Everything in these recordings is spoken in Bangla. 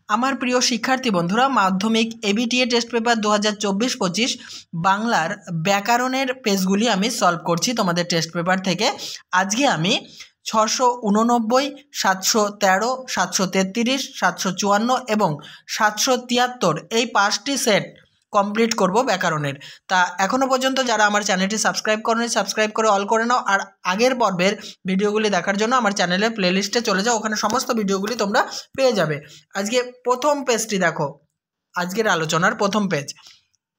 আমার প্রিয় শিক্ষার্থী বন্ধুরা, মাধ্যমিক এবিটিএ টেস্ট পেপার 2024-25 বাংলার ব্যাকরণের পেজগুলি আমি সলভ করছি তোমাদের টেস্ট পেপার থেকে। আজকে আমি 689, 713, 733, 754 এবং 773 এই 5টি সেট কমপ্লিট করব ব্যাকরণের। তা এখনও পর্যন্ত যারা আমার চ্যানেলটি সাবস্ক্রাইব করেনি, সাবস্ক্রাইব করে অল করে নাও। আর আগের পর্বের ভিডিওগুলি দেখার জন্য আমার চ্যানেলের প্লেলিস্টে চলে যাও, ওখানে সমস্ত ভিডিওগুলি তোমরা পেয়ে যাবে। আজকে প্রথম পেজটি দেখো, আজকের আলোচনার প্রথম পেজ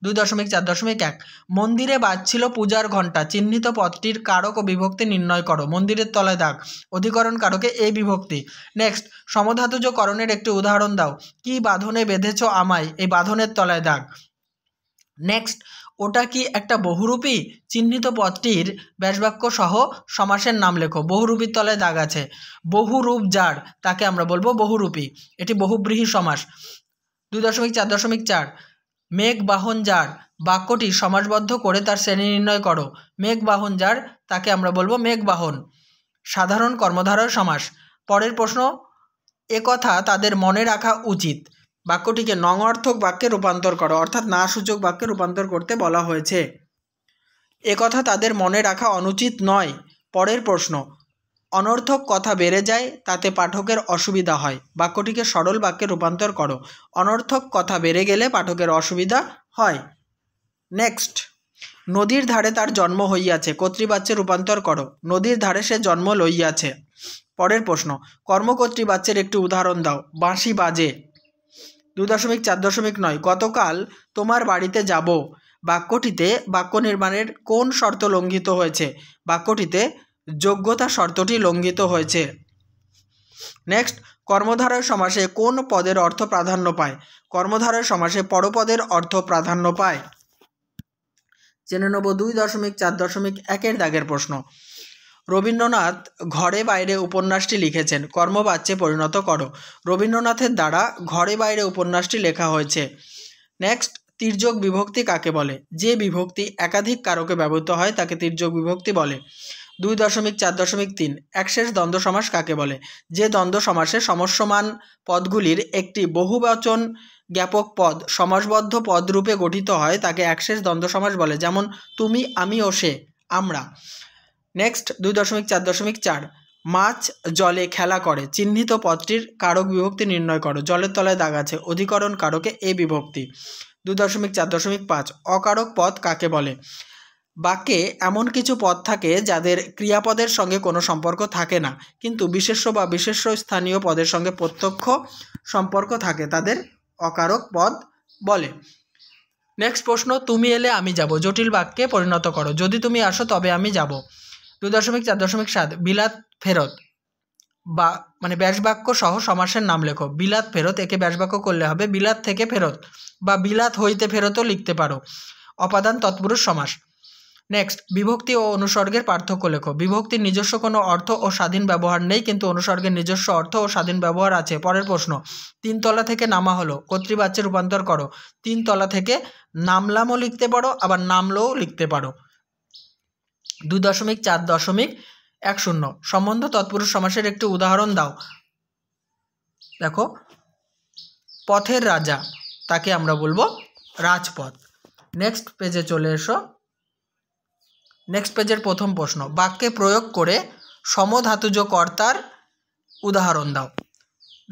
2.4.1 মন্দিরে বাজছিল পূজার ঘণ্টা, চিহ্নিত পদটির কারক ও বিভক্তি নির্ণয় করো। মন্দিরের তলায় দাগ, অধিকরণ কারকে এই বিভক্তি। নেক্সট, সমধাতুজ করণের একটি উদাহরণ দাও। কি বাঁধনে বেঁধেছ আমায়, এই বাঁধনের তলায় দাগ। নেক্সট, ওটা কি একটা বহুরূপী, চিহ্নিত পদটির ব্যাসবাক্য সহ সমাসের নাম লেখো। বহুরূপীর তলায় দাগ আছে। বহুরূপ যার, তাকে আমরা বলবো বহুরূপী, এটি বহুব্রীহি সমাস। 2.4.4 মেঘ বাহন যার, বাক্যটি সমাসবদ্ধ করে তার শ্রেণী নির্ণয় করো। মেঘ বাহন যার, তাকে আমরা বলবো মেঘবাহন। সাধারণ কর্মধারয় সমাস। পরের প্রশ্ন, একথা তাদের মনে রাখা উচিত। বাক্যটিকে নঙর্থক বাক্যে রূপান্তর করো, অর্থাৎ না সূচক বাক্যে রূপান্তর করতে বলা হয়েছে। একথা তাদের মনে রাখা অনুচিত নয়। পরের প্রশ্ন, অনর্থক কথা বেড়ে যায়, তাতে পাঠকের অসুবিধা হয়। বাক্যটিকে সরল বাক্যে রূপান্তর করো। অনর্থক কথা বেড়ে গেলে পাঠকের অসুবিধা হয়। নেক্সট, নদীর ধারে তার জন্ম হইয়াছে, কর্তৃবাচ্যে রূপান্তর করো। নদীর ধারে সে জন্ম লইয়াছে। পরের প্রশ্ন, কর্মকর্তৃবাচ্যের একটি উদাহরণ দাও। বাঁশি বাজে। 2.4.9 গতকাল তোমার বাড়িতে যাব। বাক্যটিতে বাক্য নির্মাণের কোন শর্ত লঙ্ঘিত হয়েছে? বাক্যটিতে যোগ্যতা শর্তটি লঙ্ঘিত হয়েছে। নেক্সট, কর্মধারয় সমাসে কোন পদের অর্থ প্রাধান্য পায়? কর্মধারয় সমাসে পরপদের অর্থ প্রাধান্য পায়। জেনে নেব 2.4.1 দাগের প্রশ্ন। রবীন্দ্রনাথ ঘরে বাইরে উপন্যাসটি লিখেছেন, কর্মবাচ্যে পরিণত করো। রবীন্দ্রনাথের দ্বারা ঘরে বাইরে উপন্যাসটি লেখা হয়েছে। নেক্সট, তির্যক বিভক্তি কাকে বলে? যে বিভক্তি একাধিক কারকে ব্যবহৃত হয় তাকে তির্যক বিভক্তি বলে। 2.4.3 একশেষ দ্বন্দ্ব সমাস কাকে বলে? যে দ্বন্দ্ব সমাসে সমস্যমান পদগুলির একটি বহুবচন জ্ঞাপক পদ সমাসবদ্ধ পদরূপে গঠিত হয় তাকে একশেষ দ্বন্দ্ব সমাস বলে, যেমন তুমি, আমি ও সে, আমরা। নেক্সট, 2.4.4 মাছ জলে খেলা করে, চিহ্নিত পদটির কারক বিভক্তি নির্ণয় করো। জলের তলায় দাগ আছে, অধিকরণ কারকে এ বিভক্তি। 2.4.5 অকারক পদ কাকে বলে? বাক্যে এমন কিছু পদ থাকে যাদের ক্রিয়াপদের সঙ্গে কোনো সম্পর্ক থাকে না, কিন্তু বিশেষ্য বা বিশেষ্য স্থানীয় পদের সঙ্গে প্রত্যক্ষ সম্পর্ক থাকে, তাদের অকারক পদ বলে। নেক্সট প্রশ্ন, তুমি এলে আমি যাব, জটিল বাক্যে পরিণত করো। যদি তুমি আসো তবে আমি যাব। 2.4.7 বিলাত ফেরত, বা মানে ব্যাসবাক্য সহ সমাসের নাম লেখো। বিলাত ফেরত, একে ব্যাসবাক্য করলে হবে বিলাত থেকে ফেরত, বা বিলাত হইতে ফেরতও লিখতে পারো। অপাদান তৎপুরুষ সমাস। নেক্সট, বিভক্তি ও অনুসর্গের পার্থক্য লেখো। বিভক্তির নিজস্ব কোনো অর্থ ও স্বাধীন ব্যবহার নেই, কিন্তু অনুসর্গের নিজস্ব অর্থ ও স্বাধীন ব্যবহার আছে। পরের প্রশ্ন, 3 তলা থেকে নামা হলো, কর্তৃবাচ্যে রূপান্তর করো। 3 তলা থেকে নামলামও লিখতে পারো, আবার নামলেও লিখতে পারো। 2.4.10 সম্বন্ধ তৎপুরুষ সমাসের একটি উদাহরণ দাও। দেখো, পথের রাজা, তাকে আমরা বলবো রাজপথ। নেক্সট পেজে চলে এসো। নেক্সট পেজের প্রথম প্রশ্ন, বাক্যে প্রয়োগ করে সমধাতুজ কর্তার উদাহরণ দাও।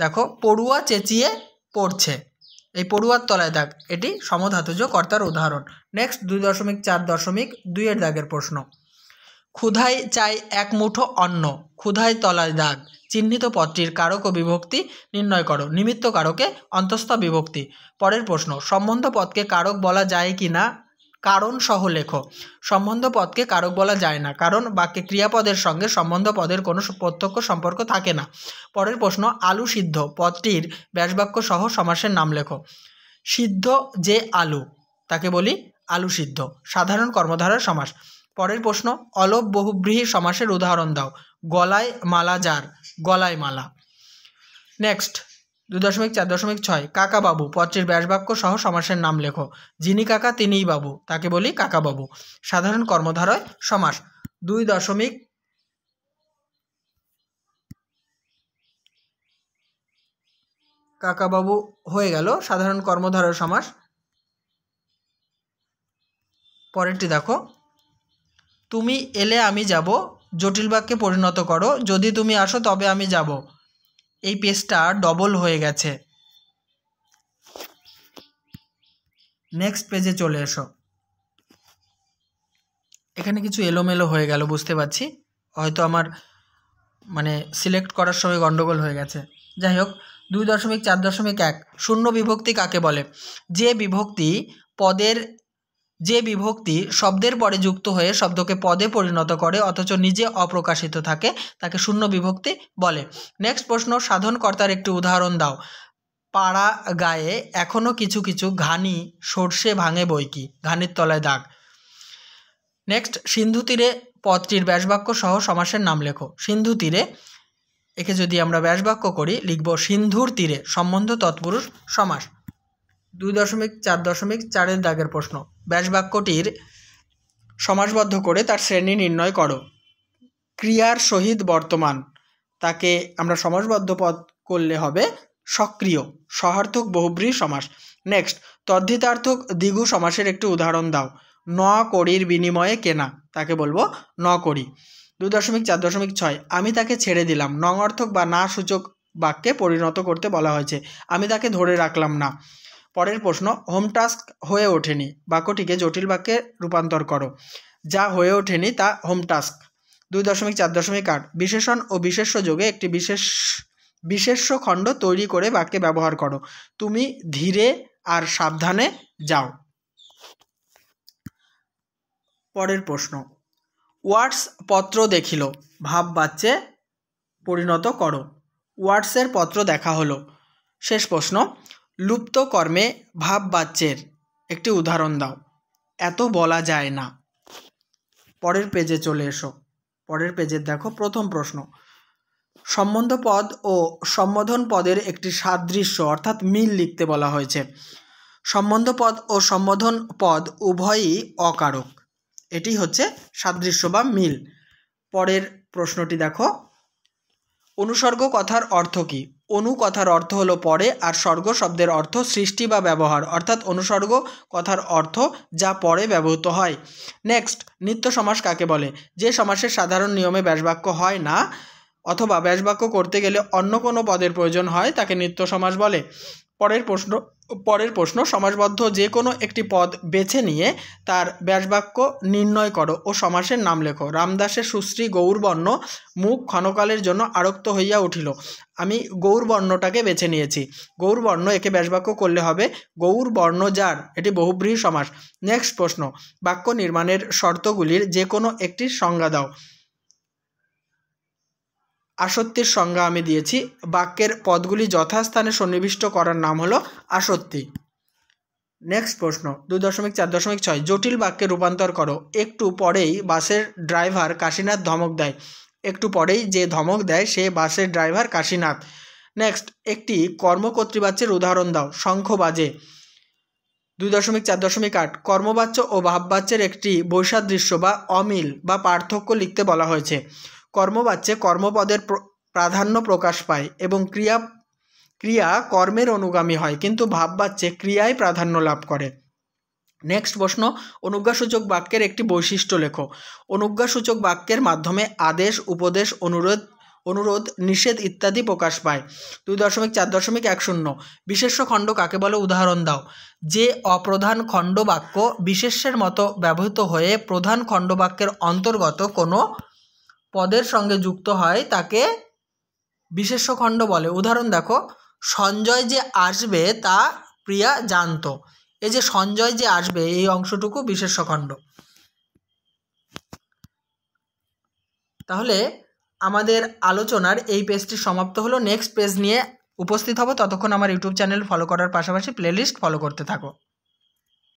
দেখো, পড়ুয়া চেঁচিয়ে পড়ছে, এই পড়ুয়ার তলায় দাগ, এটি সমধাতুজ কর্তার উদাহরণ। নেক্সট 2.4.2 দাগের প্রশ্ন, ক্ষুধায় চাই এক মুঠো অন্ন, ক্ষুধায় তলায় দাগ, চিহ্নিত পদটির কারক ও বিভক্তি নির্ণয় করো। নিমিত্ত কারকে অন্তঃস্থ বিভক্তি। পরের প্রশ্ন, সম্বন্ধ পদকে কারক বলা যায় কি না? কারণ সহ লেখো। সম্বন্ধ পদকে কারক বলা যায় না, কারণ বাক্যে ক্রিয়াপদের সঙ্গে সম্বন্ধ পদের কোনো প্রত্যক্ষ সম্পর্ক থাকে না। পরের প্রশ্ন, আলু সিদ্ধ পদটির ব্যাসবাক্য সহ সমাসের নাম লেখো। সিদ্ধ যে আলু, তাকে বলি আলু সিদ্ধ। সাধারণ কর্মধারয় সমাস। পরের প্রশ্ন, অলোপ বহুব্রীহি সমাসের উদাহরণ দাও। গলায় মালা যার, গলায় মালা। নেক্সট 2.4.6 কাকা বাবু পদটির ব্যাসবাক্য সহ সমাসের নাম লেখো। যিনি কাকা তিনিই বাবু, তাকে বলি কাকা বাবু। সাধারণ কর্মধারয় সমাস। 2. কাকাবাবু হয়ে গেল সাধারণ কর্মধারয় সমাস। পরেরটি দেখো, তুমি এলে আমি যাব জটিল বাক্যে পরিণত করো, যদি তুমি আসো তবে আমি যাব। এই পেজটা ডবল হয়ে গেছে। নেক্সট পেজে চলে এসো। এখানে কিছু এলোমেলো হয়ে গেল বুঝতে পারছি, হয়তো আমার সিলেক্ট করার সময় গন্ডগোল হয়ে গেছে। যাই হোক, 2.4.1 শূন্য বিভক্তি কাকে বলে? যে বিভক্তি শব্দের পরে যুক্ত হয়ে শব্দকে পদে পরিণত করে অথচ নিজে অপ্রকাশিত থাকে তাকে শূন্য বিভক্তি বলে। নেক্সট প্রশ্ন, সাধনকর্তার একটি উদাহরণ দাও। পাড়া গায়ে এখনো কিছু কিছু ঘানি সর্ষে ভাঙে বইকি, ঘানির তলায় দাগ। নেক্সট, সিন্ধু তীরে পদটির ব্যাসবাক্য সহ সমাসের নাম লেখো। সিন্ধু তীরে, একে যদি আমরা ব্যাসবাক্য করি লিখব সিন্ধুর তীরে, সম্বন্ধ তৎপুরুষ সমাস। 2.4.4 দাগের প্রশ্ন, ব্যাসবাক্যটির সমাসবদ্ধ করে তার শ্রেণী নির্ণয় করো। ক্রিয়ার সহিত বর্তমান, তাকে আমরা সমাসবদ্ধ পদ করলে হবে সক্রিয়, সহার্থক বহুব্রীহি সমাস। নেক্সট, তদ্ধিতার্থক দ্বিগু সমাসের একটি উদাহরণ দাও। ন কড়ির বিনিময়ে কেনা, তাকে বলবো ন কড়ি। 2.4.6 আমি তাকে ছেড়ে দিলাম, নং অর্থক বা না সূচক বাক্যে পরিণত করতে বলা হয়েছে। আমি তাকে ধরে রাখলাম না। পরের প্রশ্ন, হোম টাস্ক হয়ে ওঠেনি, বাক্যটিকে জটিল বাক্যে রূপান্তর করো। যা হয়ে ওঠেনি তা হোম টাস্ক। 2.4.8 বিশেষণ ও বিশেষ্য যোগে একটি বিশেষ্য খণ্ড তৈরি করে বাক্যে ব্যবহার করো। তুমি ধীরে আর সাবধানে যাও। পরের প্রশ্ন, ওয়াটস পত্র দেখিল, ভাব বাচ্যে পরিণত করো। ওয়াটসের পত্র দেখা হলো। শেষ প্রশ্ন, লুপ্ত কর্মে ভাব বাচ্যের একটি উদাহরণ দাও। এত বলা যায় না। পরের পেজে চলে এসো। পরের পেজে দেখো প্রথম প্রশ্ন, সম্বন্ধ পদ ও সম্বোধন পদের একটি সাদৃশ্য অর্থাৎ মিল লিখতে বলা হয়েছে। সম্বন্ধ পদ ও সম্বোধন পদ উভয়ই অকারক, এটি হচ্ছে সাদৃশ্য বা মিল। পরের প্রশ্নটি দেখো, অনুসর্গ কথার অর্থ কী? অনু কথার অর্থ হলো পরে, আর স্বর্গ শব্দের অর্থ সৃষ্টি বা ব্যবহার, অর্থাৎ অনুসর্গ কথার অর্থ যা পরে ব্যবহৃত হয়। নেক্সট, নিত্য সমাস কাকে বলে? যে সমাসের সাধারণ নিয়মে ব্যাসবাক্য হয় না অথবা ব্যাসবাক্য করতে গেলে অন্য কোনো পদের প্রয়োজন হয় তাকে নিত্য সমাস বলে। পরের প্রশ্ন, সমাসবদ্ধ যে কোনো একটি পদ বেছে নিয়ে তার ব্যাসবাক্য নির্ণয় করো ও সমাসের নাম লেখো। রামদাসের সুশ্রী গৌরবর্ণ মুখ ক্ষণকালের জন্য আরক্ত হইয়া উঠিল। আমি গৌরবর্ণটাকে বেছে নিয়েছি। গৌরবর্ণ, একে ব্যাসবাক্য করলে হবে গৌরবর্ণ যার, এটি বহুব্রীহি সমাস। নেক্সট প্রশ্ন, বাক্য নির্মাণের শর্তগুলির যে কোনো একটির সংজ্ঞা দাও। আসত্তির সংজ্ঞা আমি দিয়েছি। বাক্যের পদগুলি যথাস্থানে সন্নিবিষ্ট করার নাম হলো আসত্তি। নেক্সট প্রশ্ন, 2.4.6 জটিল বাক্যে রূপান্তর করো। একটু পরেই বাসের ড্রাইভার কাশীনাথ ধমক দেয়। একটু পরেই যে ধমক দেয় সে বাসের ড্রাইভার কাশীনাথ। নেক্সট, একটি কর্মকর্তৃবাচ্যের উদাহরণ দাও। শঙ্খ বাজে। 2.4.8 কর্মবাচ্য ও ভাববাচ্যের একটি বৈসাদৃশ্য বা অমিল বা পার্থক্য লিখতে বলা হয়েছে। কর্মবাচ্যে কর্মপদের প্রাধান্য প্রকাশ পায় এবং ক্রিয়া কর্মের অনুগামী হয়, কিন্তু ভাববাচ্যে ক্রিয়ায় প্রাধান্য লাভ করে। নেক্সট প্রশ্ন, অনুজ্ঞাসূচক বাক্যের একটি বৈশিষ্ট্য লেখো। অনুজ্ঞাসূচক বাক্যের মাধ্যমে আদেশ, উপদেশ, অনুরোধ, নিষেধ ইত্যাদি প্রকাশ পায়। 2.4.10 বিশেষ্য খণ্ড কাকে বলে? উদাহরণ দাও। যে অপ্রধান খণ্ড বাক্য বিশেষ্যের মতো ব্যবহৃত হয়ে প্রধান খণ্ড বাক্যের অন্তর্গত কোনো পদের সঙ্গে যুক্ত হয় তাকে বিশেষ্য খণ্ড বলে। উদাহরণ দেখো, সঞ্জয় যে আসবে তা প্রিয়া জানত। এই যে সঞ্জয় যে আসবে এই অংশটুকু বিশেষ্য খণ্ড। তাহলে আমাদের আলোচনার এই পেজটি সমাপ্ত হলো। নেক্সট পেজ নিয়ে উপস্থিত হব। ততক্ষণ আমার ইউটিউব চ্যানেল ফলো করার পাশাপাশি প্লেলিস্ট ফলো করতে থাকো।